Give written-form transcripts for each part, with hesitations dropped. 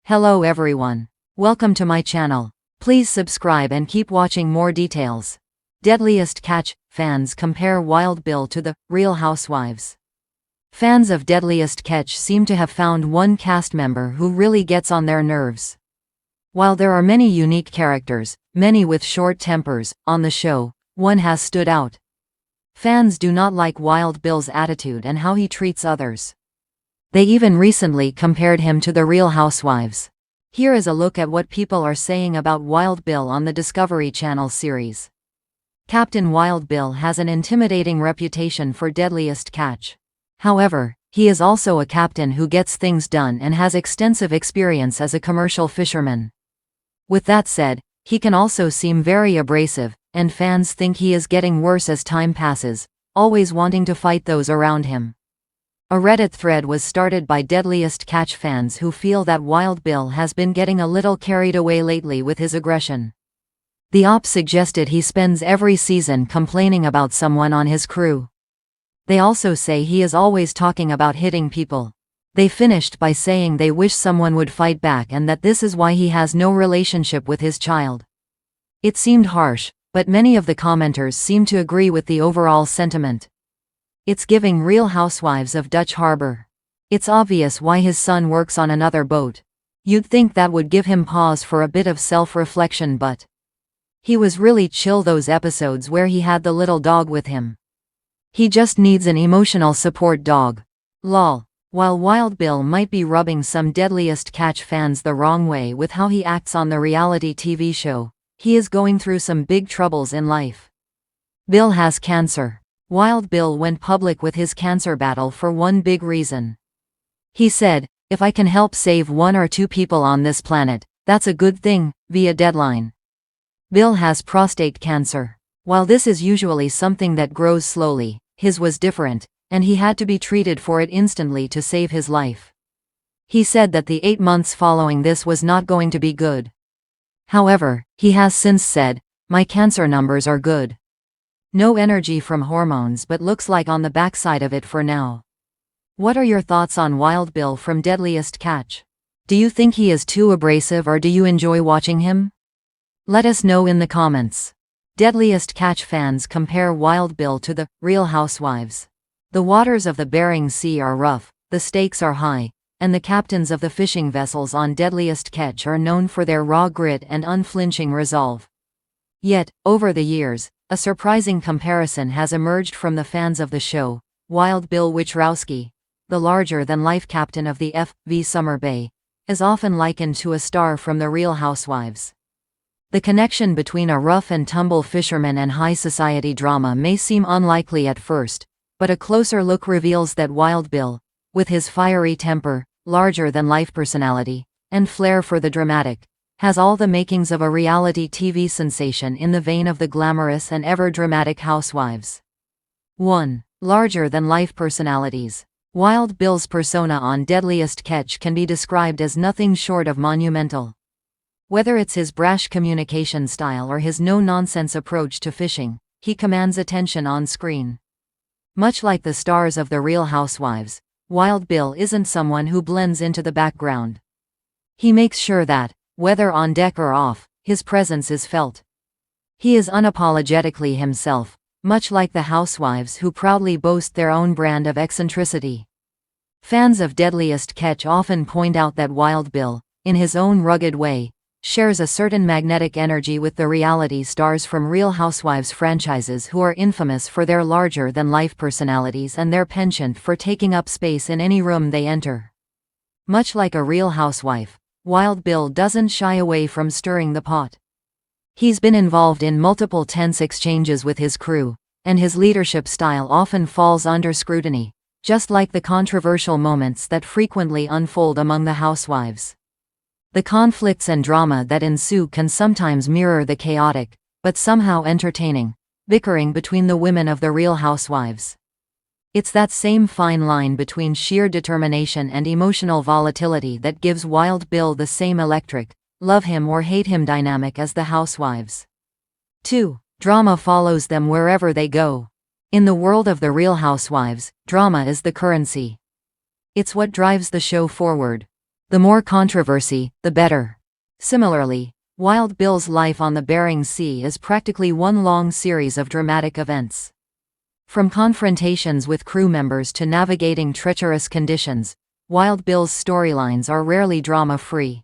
Hello everyone. Welcome to my channel. Please subscribe and keep watching more details. Deadliest Catch. Fans compare Wild Bill to the Real Housewives. Fans of Deadliest Catch seem to have found one cast member who really gets on their nerves. While there are many unique characters, many with short tempers, on the show, one has stood out. Fans do not like Wild Bill's attitude and how he treats others. They even recently compared him to the Real Housewives. Here is a look at what people are saying about Wild Bill on the Discovery Channel series. Captain Wild Bill has an intimidating reputation for Deadliest Catch. However, he is also a captain who gets things done and has extensive experience as a commercial fisherman. With that said, he can also seem very abrasive, and fans think he is getting worse as time passes, always wanting to fight those around him. A Reddit thread was started by Deadliest Catch fans who feel that Wild Bill has been getting a little carried away lately with his aggression. The op suggested he spends every season complaining about someone on his crew. They also say he is always talking about hitting people. They finished by saying they wish someone would fight back and that this is why he has no relationship with his child. It seemed harsh, but many of the commenters seem to agree with the overall sentiment. It's giving Real Housewives of Dutch Harbor. It's obvious why his son works on another boat. You'd think that would give him pause for a bit of self-reflection, but he was really chill those episodes where he had the little dog with him. He just needs an emotional support dog. Lol. While Wild Bill might be rubbing some Deadliest Catch fans the wrong way with how he acts on the reality TV show, he is going through some big troubles in life. Bill has cancer. Wild Bill went public with his cancer battle for one big reason. He said, "If I can help save one or two people on this planet, that's a good thing," via Deadline. Bill has prostate cancer. While this is usually something that grows slowly, his was different, and he had to be treated for it instantly to save his life. He said that the 8 months following this was not going to be good. However, he has since said, "My cancer numbers are good. No energy from hormones, but looks like on the backside of it for now." What are your thoughts on Wild Bill from Deadliest Catch? Do you think he is too abrasive or do you enjoy watching him? Let us know in the comments. Deadliest Catch fans compare Wild Bill to the Real Housewives. The waters of the Bering Sea are rough, the stakes are high, and the captains of the fishing vessels on Deadliest Catch are known for their raw grit and unflinching resolve. Yet, over the years, a surprising comparison has emerged from the fans of the show. Wild Bill Wichrowski, the larger-than-life captain of the F.V. Summer Bay, is often likened to a star from the Real Housewives. The connection between a rough-and-tumble fisherman and high-society drama may seem unlikely at first, but a closer look reveals that Wild Bill, with his fiery temper, larger-than-life personality, and flair for the dramatic, has all the makings of a reality TV sensation in the vein of the glamorous and ever-dramatic Housewives. 1. Larger-than-life personalities. Wild Bill's persona on Deadliest Catch can be described as nothing short of monumental. Whether it's his brash communication style or his no-nonsense approach to fishing, he commands attention on screen. Much like the stars of the Real Housewives, Wild Bill isn't someone who blends into the background. He makes sure that, whether on deck or off, his presence is felt. He is unapologetically himself, much like the Housewives who proudly boast their own brand of eccentricity. Fans of Deadliest Catch often point out that Wild Bill, in his own rugged way, shares a certain magnetic energy with the reality stars from Real Housewives franchises who are infamous for their larger-than-life personalities and their penchant for taking up space in any room they enter. Much like a Real Housewife, Wild Bill doesn't shy away from stirring the pot. He's been involved in multiple tense exchanges with his crew, and his leadership style often falls under scrutiny, just like the controversial moments that frequently unfold among the Housewives. The conflicts and drama that ensue can sometimes mirror the chaotic, but somehow entertaining, bickering between the women of the Real Housewives. It's that same fine line between sheer determination and emotional volatility that gives Wild Bill the same electric, love him or hate him dynamic as the Housewives. 2. Drama follows them wherever they go. In the world of the Real Housewives, drama is the currency. It's what drives the show forward. The more controversy, the better. Similarly, Wild Bill's life on the Bering Sea is practically one long series of dramatic events. From confrontations with crew members to navigating treacherous conditions, Wild Bill's storylines are rarely drama-free.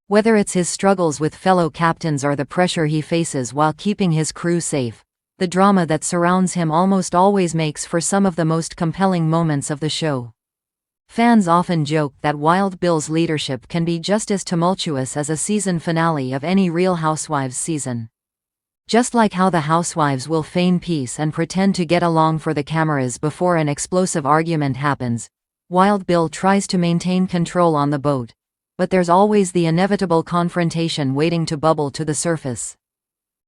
Whether it's his struggles with fellow captains or the pressure he faces while keeping his crew safe, the drama that surrounds him almost always makes for some of the most compelling moments of the show. Fans often joke that Wild Bill's leadership can be just as tumultuous as a season finale of any Real Housewives season. Just like how the housewives will feign peace and pretend to get along for the cameras before an explosive argument happens, Wild Bill tries to maintain control on the boat. But there's always the inevitable confrontation waiting to bubble to the surface.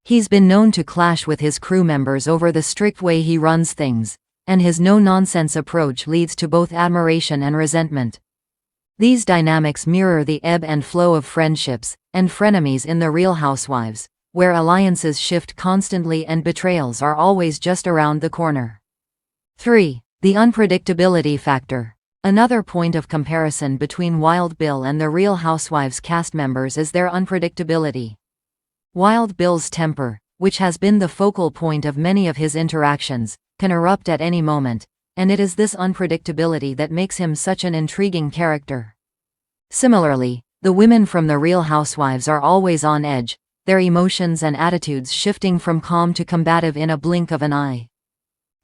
He's been known to clash with his crew members over the strict way he runs things, and his no-nonsense approach leads to both admiration and resentment. These dynamics mirror the ebb and flow of friendships and frenemies in The Real Housewives, where alliances shift constantly and betrayals are always just around the corner. 3. The unpredictability factor. Another point of comparison between Wild Bill and The Real Housewives cast members is their unpredictability. Wild Bill's temper, which has been the focal point of many of his interactions, can erupt at any moment, and it is this unpredictability that makes him such an intriguing character. Similarly, the women from The Real Housewives are always on edge, their emotions and attitudes shifting from calm to combative in a blink of an eye.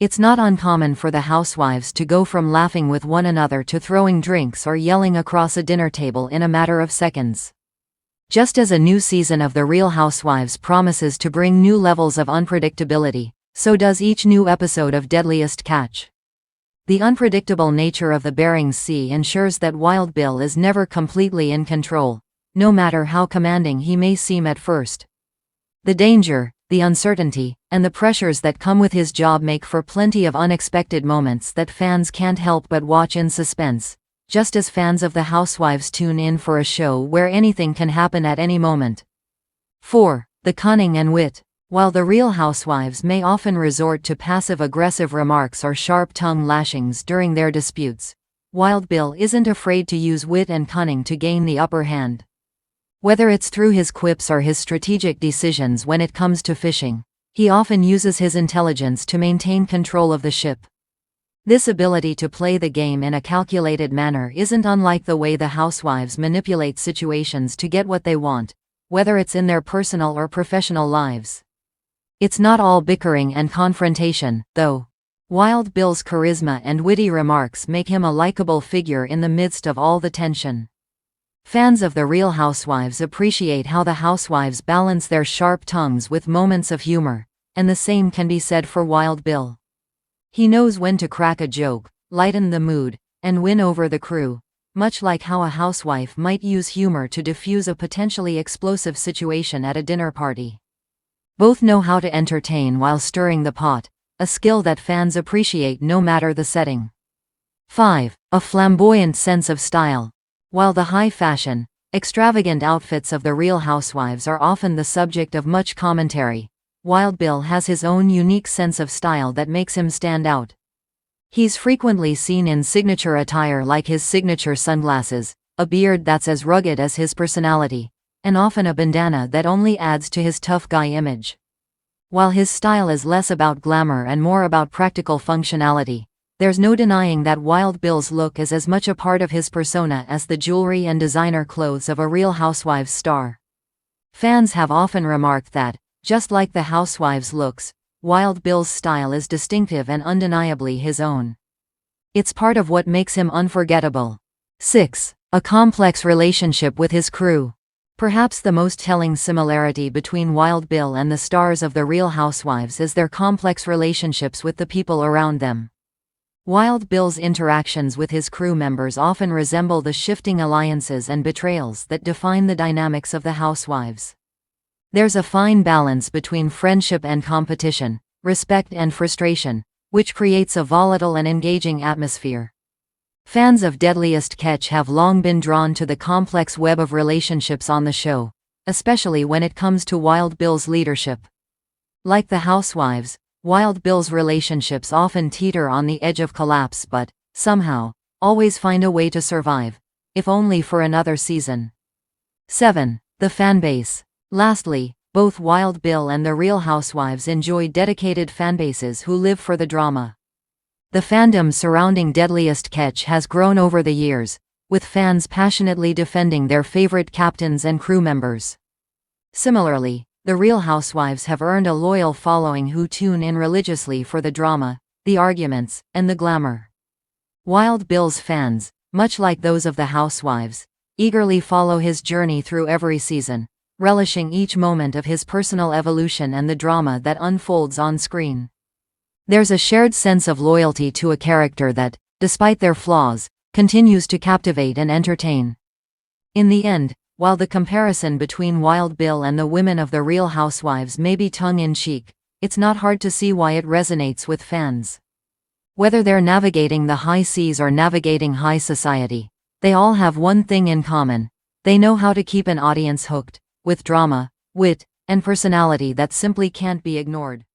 It's not uncommon for the housewives to go from laughing with one another to throwing drinks or yelling across a dinner table in a matter of seconds. Just as a new season of The Real Housewives promises to bring new levels of unpredictability, so does each new episode of Deadliest Catch. The unpredictable nature of the Bering Sea ensures that Wild Bill is never completely in control, no matter how commanding he may seem at first. The danger, the uncertainty, and the pressures that come with his job make for plenty of unexpected moments that fans can't help but watch in suspense, just as fans of the Housewives tune in for a show where anything can happen at any moment. 4. The cunning and wit. While The Real Housewives may often resort to passive-aggressive remarks or sharp tongue lashings during their disputes, Wild Bill isn't afraid to use wit and cunning to gain the upper hand. Whether it's through his quips or his strategic decisions when it comes to fishing, he often uses his intelligence to maintain control of the ship. This ability to play the game in a calculated manner isn't unlike the way the housewives manipulate situations to get what they want, whether it's in their personal or professional lives. It's not all bickering and confrontation, though. Wild Bill's charisma and witty remarks make him a likable figure in the midst of all the tension. Fans of The Real Housewives appreciate how the housewives balance their sharp tongues with moments of humor, and the same can be said for Wild Bill. He knows when to crack a joke, lighten the mood, and win over the crew, much like how a housewife might use humor to diffuse a potentially explosive situation at a dinner party. Both know how to entertain while stirring the pot, a skill that fans appreciate no matter the setting. 5. A flamboyant sense of style. While the high-fashion, extravagant outfits of The Real Housewives are often the subject of much commentary, Wild Bill has his own unique sense of style that makes him stand out. He's frequently seen in signature attire like his signature sunglasses, a beard that's as rugged as his personality, and often a bandana that only adds to his tough guy image. While his style is less about glamour and more about practical functionality, there's no denying that Wild Bill's look is as much a part of his persona as the jewelry and designer clothes of a Real Housewives star. Fans have often remarked that, just like the housewives' looks, Wild Bill's style is distinctive and undeniably his own. It's part of what makes him unforgettable. 6. A complex relationship with his crew. Perhaps the most telling similarity between Wild Bill and the stars of The Real Housewives is their complex relationships with the people around them. Wild Bill's interactions with his crew members often resemble the shifting alliances and betrayals that define the dynamics of the housewives. There's a fine balance between friendship and competition, respect and frustration, which creates a volatile and engaging atmosphere. Fans of Deadliest Catch have long been drawn to the complex web of relationships on the show, especially when it comes to Wild Bill's leadership. Like the housewives, Wild Bill's relationships often teeter on the edge of collapse but, somehow, always find a way to survive, if only for another season. 7. The fanbase. Lastly, both Wild Bill and The Real Housewives enjoy dedicated fanbases who live for the drama. The fandom surrounding Deadliest Catch has grown over the years, with fans passionately defending their favorite captains and crew members. Similarly, The Real Housewives have earned a loyal following who tune in religiously for the drama, the arguments, and the glamour. Wild Bill's fans, much like those of the Housewives, eagerly follow his journey through every season, relishing each moment of his personal evolution and the drama that unfolds on screen. There's a shared sense of loyalty to a character that, despite their flaws, continues to captivate and entertain. In the end, while the comparison between Wild Bill and the women of The Real Housewives may be tongue-in-cheek, it's not hard to see why it resonates with fans. Whether they're navigating the high seas or navigating high society, they all have one thing in common: they know how to keep an audience hooked, with drama, wit, and personality that simply can't be ignored.